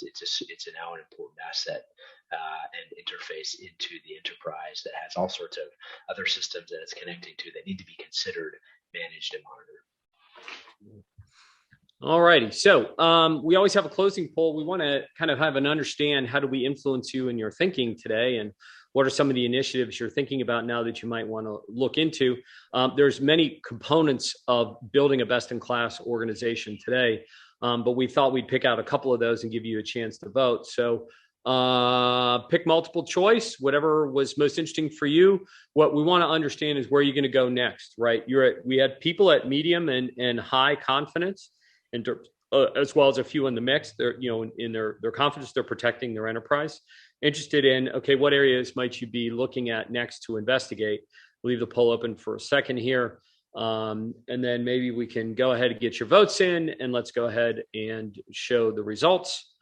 It's now an important asset and interface into the enterprise that has all sorts of other systems that it's connecting to that need to be considered, managed, and monitored. All righty. So we always have a closing poll. We want to kind of have an understand how do we influence you in your thinking today, and what are some of the initiatives you're thinking about now that you might want to look into. There's many components of building a best-in-class organization today, but we thought we'd pick out a couple of those and give you a chance to vote. So pick multiple choice, whatever was most interesting for you. What we want to understand is where you're going to go next, right? We had people at medium and high confidence, and as well as a few in the mix. They're, in their confidence, they're protecting their enterprise. Interested in, okay, what areas might you be looking at next to investigate? We'll leave the poll open for a second here. And then maybe we can go ahead and get your votes in, and let's go ahead and show the results.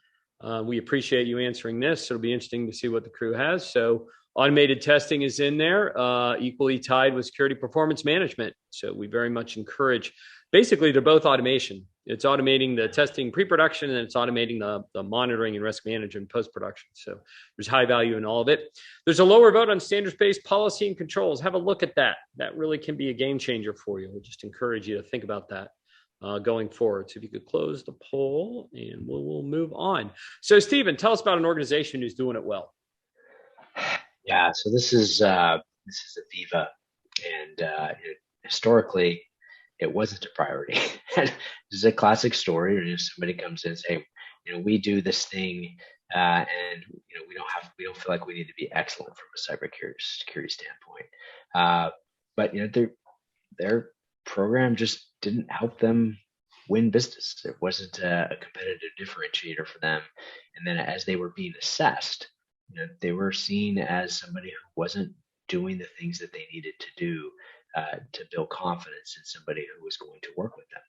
We appreciate you answering this. It'll be interesting to see what the crew has. So automated testing is in there, equally tied with security performance management. So we very much encourage, basically they're both automation. It's automating the testing pre-production, and it's automating the monitoring and risk management post-production. So there's high value in all of it. There's a lower vote on standards-based policy and controls. Have a look at that. That really can be a game changer for you. We'll just encourage you to think about that going forward. So if you could close the poll, and we'll move on. So Stephen, tell us about an organization who's doing it well. Yeah, so this is AVEVA, and historically, it wasn't a priority. This is a classic story. Or somebody comes in and say, we do this thing, and we don't feel like we need to be excellent from a cybersecurity standpoint. But their program just didn't help them win business. It wasn't a competitive differentiator for them. And then as they were being assessed, they were seen as somebody who wasn't doing the things that they needed to do to build confidence in somebody who was going to work with them.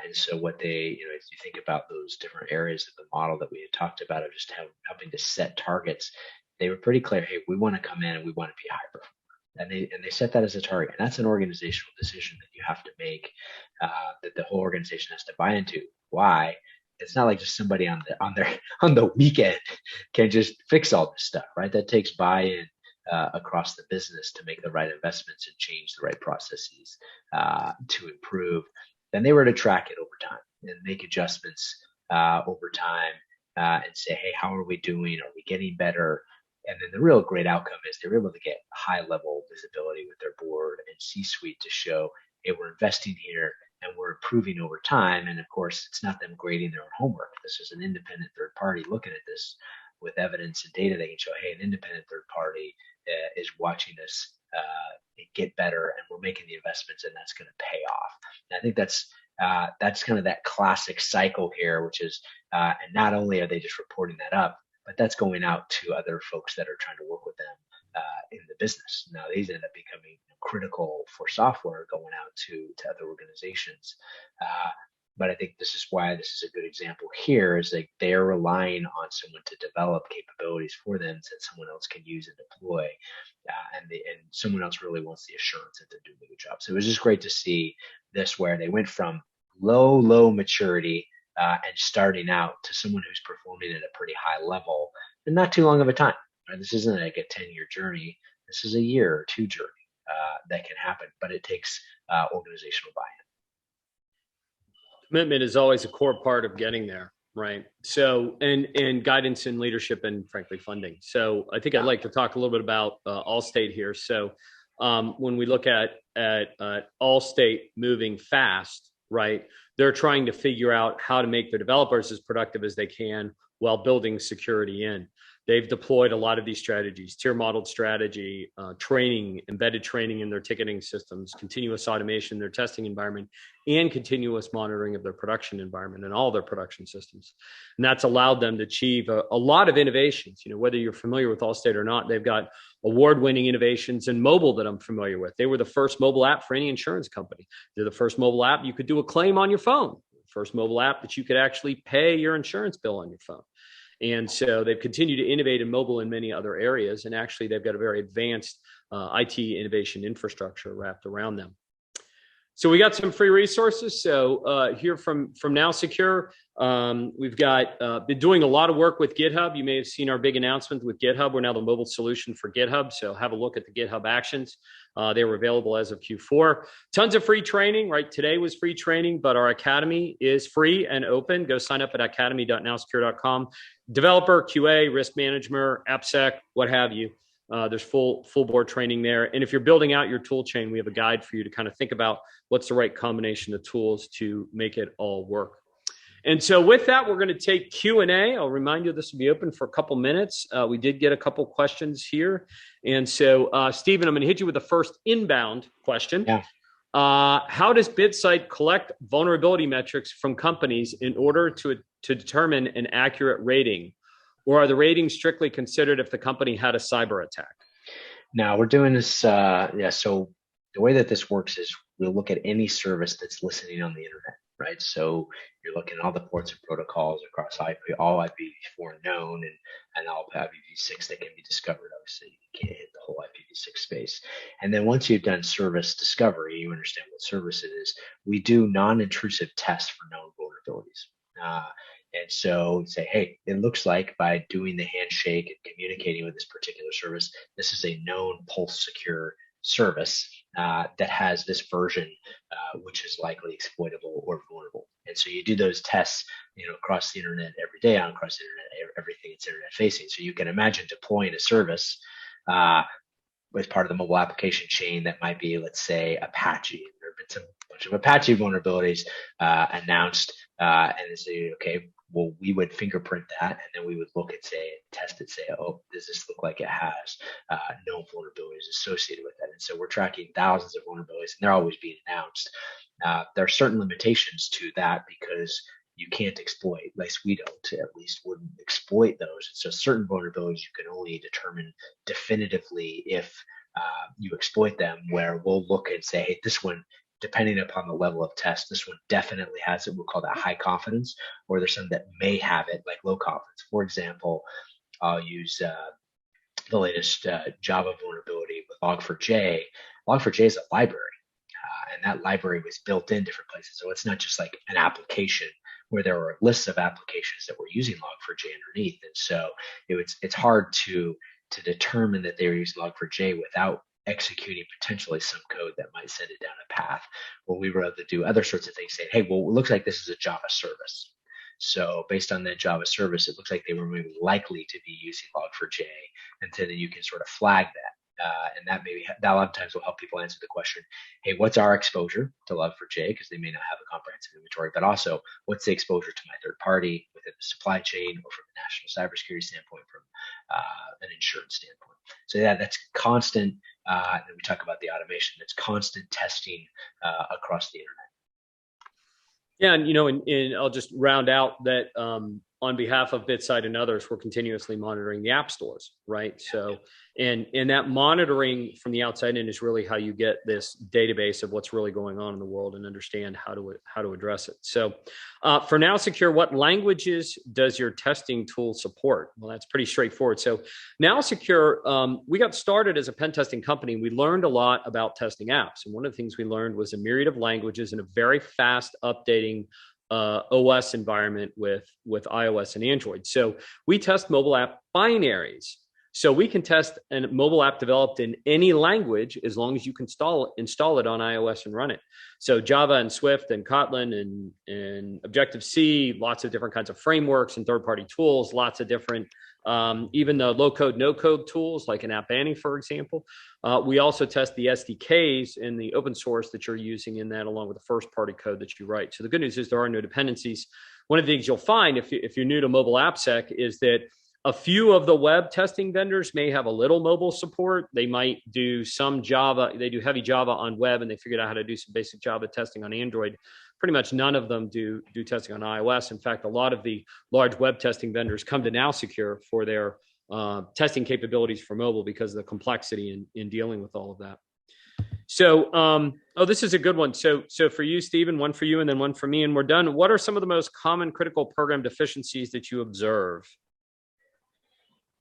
And so what they, if you think about those different areas of the model that we had talked about of just helping to set targets, they were pretty clear, hey, we want to come in and we want to be a high performer. And they set that as a target. And that's an organizational decision that you have to make, that the whole organization has to buy into. Why? It's not like just somebody on the weekend can just fix all this stuff, right? That takes buy-in across the business to make the right investments and change the right processes to improve. Then they were to track it over time and make adjustments over time and say, hey, how are we doing? Are we getting better? And then the real great outcome is they were able to get high level visibility with their board and C-suite to show, hey, we're investing here and we're improving over time. And of course, it's not them grading their own homework. This is an independent third party looking at this with evidence and data. They can show, hey, an independent third party is watching us get better, and we're making the investments, and that's going to pay off. And I think that's kind of that classic cycle here, which is, and not only are they just reporting that up, but that's going out to other folks that are trying to work with them in the business. Now, these end up becoming critical for software going out to other organizations. But I think this is why this is a good example here, is like they're relying on someone to develop capabilities for them that someone else can use and deploy. And someone else really wants the assurance that they're doing a good job. So it was just great to see this, where they went from low maturity and starting out to someone who's performing at a pretty high level in not too long of a time. Right? This isn't like a 10-year journey. This is a year or two journey that can happen, but it takes organizational buy-in. Commitment is always a core part of getting there, right? So, and guidance and leadership and frankly funding. So I think I'd like to talk a little bit about Allstate here. So when we look at Allstate moving fast, right, they're trying to figure out how to make their developers as productive as they can while building security in. They've deployed a lot of these strategies: tier modeled strategy, training, embedded training in their ticketing systems, continuous automation in their testing environment, and continuous monitoring of their production environment and all their production systems. And that's allowed them to achieve a lot of innovations. You know, whether you're familiar with Allstate or not, they've got award-winning innovations in mobile that I'm familiar with. They were the first mobile app for any insurance company. They're the first mobile app you could do a claim on your phone. First mobile app that you could actually pay your insurance bill on your phone. And so they've continued to innovate in mobile in many other areas. And actually, they've got a very advanced IT innovation infrastructure wrapped around them. So we got some free resources. So here from NowSecure, we've got been doing a lot of work with GitHub. You may have seen our big announcement with GitHub. We're now the mobile solution for GitHub. So have a look at the GitHub actions. They were available as of Q4. Tons of free training, right? Today was free training, but our academy is free and open. Go sign up at academy.nowsecure.com. Developer, QA, risk management, AppSec, what have you. There's full board training there. And if you're building out your tool chain, we have a guide for you to kind of think about what's the right combination of tools to make it all work. And so with that, we're going to take Q&A. I'll remind you this will be open for a couple minutes. We did get a couple questions here. And so, Stephen, I'm going to hit you with the first inbound question. Yeah. How does BitSight collect vulnerability metrics from companies in order to determine an accurate rating? Or are the ratings strictly considered if the company had a cyber attack? Now we're doing this. So the way that this works is we'll look at any service that's listening on the internet, right? So you're looking at all the ports and protocols across all IPv4 known and all IPv6 that can be discovered. Obviously, you can't hit the whole IPv6 space. And then once you've done service discovery, you understand what service it is. We do non-intrusive tests for known vulnerabilities. And so say, hey, it looks like by doing the handshake and communicating with this particular service, this is a known pulse secure service that has this version, which is likely exploitable or vulnerable. And so you do those tests, across the internet every day, across the internet, everything that's internet facing. So you can imagine deploying a service as part of the mobile application chain that might be, let's say, Apache. There have been a bunch of Apache vulnerabilities announced, and say, okay, well, we would fingerprint that, and then we would look and test it, say, oh, does this look like it has known vulnerabilities associated with that? And so we're tracking thousands of vulnerabilities, and they're always being announced. There are certain limitations to that because you can't exploit, at least we wouldn't exploit those. It's just certain vulnerabilities you can only determine definitively if you exploit them, where we'll look and say, hey, this one, depending upon the level of test, this one definitely has it. We'll call that high confidence, or there's some that may have it, like low confidence. For example, I'll use the latest Java vulnerability with Log4j. Log4j is a library, and that library was built in different places. So it's not just like an application where there were lists of applications that were using Log4j underneath. And so it's hard to determine that they were using Log4j without executing potentially some code that might send it down a path. Well, we were able to do other sorts of things, saying, hey, well, it looks like this is a Java service. So based on that Java service, it looks like they were maybe likely to be using Log4j, and then you can sort of flag that. And that a lot of times will help people answer the question, hey, what's our exposure to Log4j? Because they may not have a comprehensive inventory, but also what's the exposure to my third party within the supply chain, or from a national cybersecurity standpoint, from an insurance standpoint. So yeah, that's constant. And we talk about the automation. That's constant testing across the internet. Yeah, and I'll just round out that on behalf of BitSight and others, we're continuously monitoring the app stores, right? So, and that monitoring from the outside in is really how you get this database of what's really going on in the world and understand how to address it. So, for NowSecure, what languages does your testing tool support? Well, that's pretty straightforward. So, NowSecure, we got started as a pen testing company. We learned a lot about testing apps, and one of the things we learned was a myriad of languages and a very fast updating OS environment with iOS and Android. So we test mobile app binaries. So we can test a mobile app developed in any language as long as you can install it on iOS and run it. So Java and Swift and Kotlin and Objective-C, lots of different kinds of frameworks and third-party tools, lots of different, even the low-code, no-code tools like an App Annie, for example. We also test the SDKs in the open source that you're using in that, along with the first-party code that you write. So the good news is there are no dependencies. One of the things you'll find if you're new to mobile AppSec is that a few of the web testing vendors may have a little mobile support. They might do some Java. They do heavy Java on web, and they figured out how to do some basic Java testing on Android. Pretty much none of them do testing on iOS. In fact, a lot of the large web testing vendors come to NowSecure for their testing capabilities for mobile because of the complexity in dealing with all of that. So, this is a good one. So for you, Stephen, one for you, and then one for me, and we're done. What are some of the most common critical program deficiencies that you observe?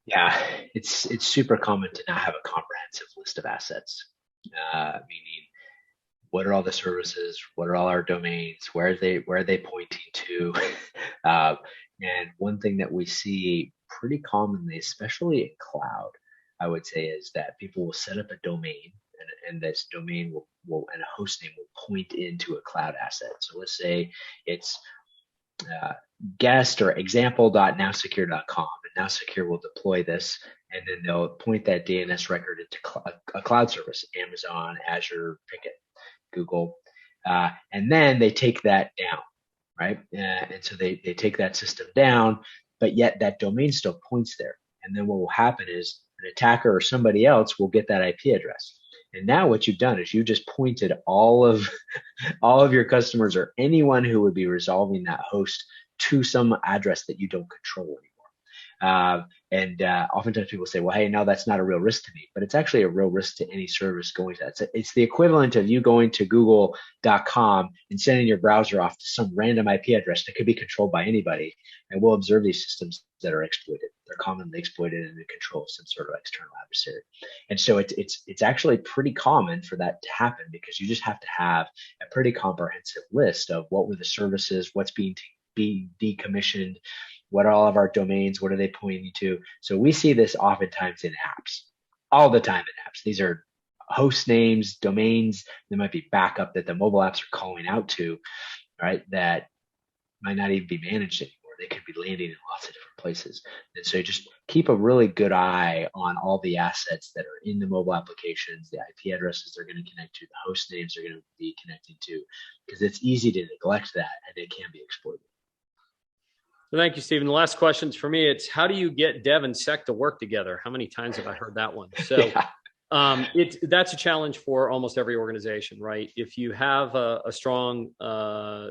Yeah, it's super common to not have a comprehensive list of assets, meaning what are all the services, what are all our domains, where are they pointing to? And one thing that we see pretty commonly, especially in cloud, I would say, is that people will set up a domain, and this domain will and a host name will point into a cloud asset. So let's say it's guest or example.nowsecure.com, and NowSecure will deploy this, and then they'll point that DNS record into a cloud service, Amazon, Azure, pick it, Google, and then they take that down, right? And so they take that system down, but yet that domain still points there. And then what will happen is an attacker or somebody else will get that IP address. And now what you've done is you just pointed all of your customers or anyone who would be resolving that host to some address that you don't control anymore. Oftentimes people say, well, hey, no, that's not a real risk to me, but it's actually a real risk to any service going to that. It's the equivalent of you going to google.com and sending your browser off to some random IP address that could be controlled by anybody. And we'll observe these systems that are exploited. They're commonly exploited in the control of some sort of external adversary. And so it's actually pretty common for that to happen, because you just have to have a pretty comprehensive list of what were the services, what's being decommissioned, what are all of our domains, what are they pointing to. So we see this oftentimes in apps, all the time in apps. These are host names, domains. There might be backup that the mobile apps are calling out to, right, that might not even be managed anymore. They could be landing in lots of different places. And so just keep a really good eye on all the assets that are in the mobile applications, the IP addresses they're going to connect to, the host names they're going to be connecting to, because it's easy to neglect that and it can be exploited. Well, thank you, Stephen. The last questions for me, it's how do you get dev and sec to work together? How many times have I heard that one? So yeah. That's a challenge for almost every organization, right? If you have a strong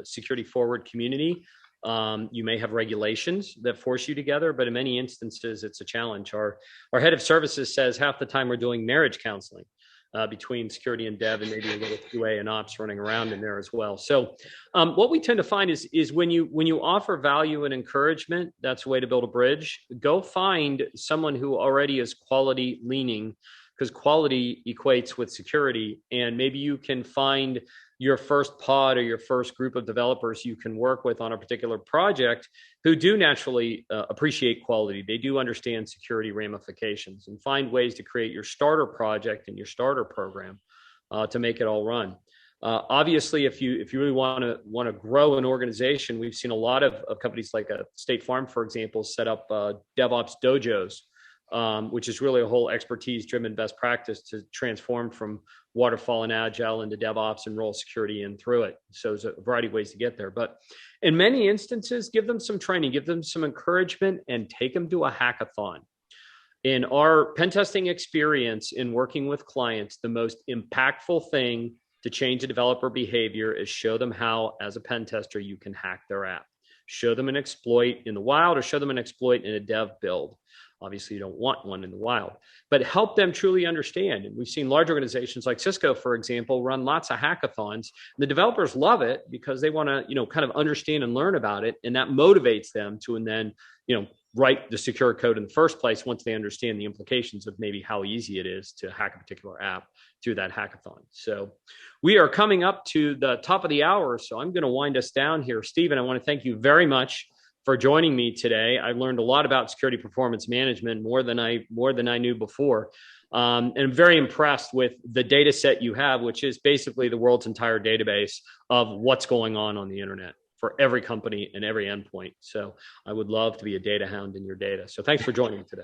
security forward community, you may have regulations that force you together, but in many instances, it's a challenge. Our head of services says half the time we're doing marriage counseling between security and dev, and maybe a little QA and ops running around in there as well. So what we tend to find is when you offer value and encouragement, that's a way to build a bridge. Go find someone who already is quality leaning, because quality equates with security. And maybe you can find your first pod or your first group of developers you can work with on a particular project who do naturally appreciate quality. They do understand security ramifications, and find ways to create your starter project and your starter program to make it all run. Obviously, if you really want to grow an organization, we've seen a lot of companies like State Farm, for example, set up DevOps dojos, which is really a whole expertise-driven best practice to transform from waterfall and agile into DevOps and roll security in through it. So there's a variety of ways to get there. But in many instances, give them some training, give them some encouragement, and take them to a hackathon. In our pen testing experience in working with clients, the most impactful thing to change a developer behavior is show them how, as a pen tester, you can hack their app. Show them an exploit in the wild, or show them an exploit in a dev build. Obviously, you don't want one in the wild, but help them truly understand. And we've seen large organizations like Cisco, for example, run lots of hackathons. The developers love it because they want to, kind of understand and learn about it, and that motivates them to, and then, write the secure code in the first place once they understand the implications of maybe how easy it is to hack a particular app through that hackathon. So we are coming up to the top of the hour, so I'm going to wind us down here. Stephen, I want to thank you very much for joining me today. I've learned a lot about security performance management, more than I knew before. And I'm very impressed with the data set you have, which is basically the world's entire database of what's going on the internet for every company and every endpoint. So I would love to be a data hound in your data. So thanks for joining me today.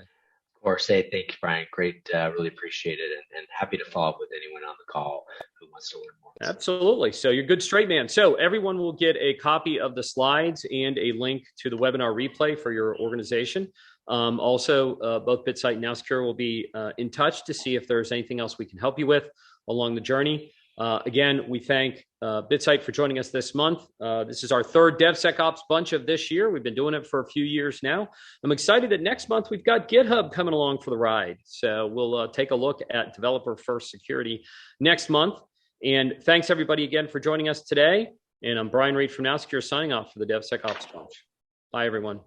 Of course. Hey, thank you, Brian. Great. Really appreciate it. And happy to follow up with anyone on the call who wants to learn more. Absolutely. So you're good straight man. So everyone will get a copy of the slides and a link to the webinar replay for your organization. Also, both BitSight and NowSecure will be in touch to see if there's anything else we can help you with along the journey. Again, we thank BitSight for joining us this month. This is our third DevSecOps bunch of this year. We've been doing it for a few years now. I'm excited that next month we've got GitHub coming along for the ride. So we'll take a look at developer first security next month. And thanks everybody again for joining us today. And I'm Brian Reed from NowSecure signing off for the DevSecOps bunch. Bye, everyone.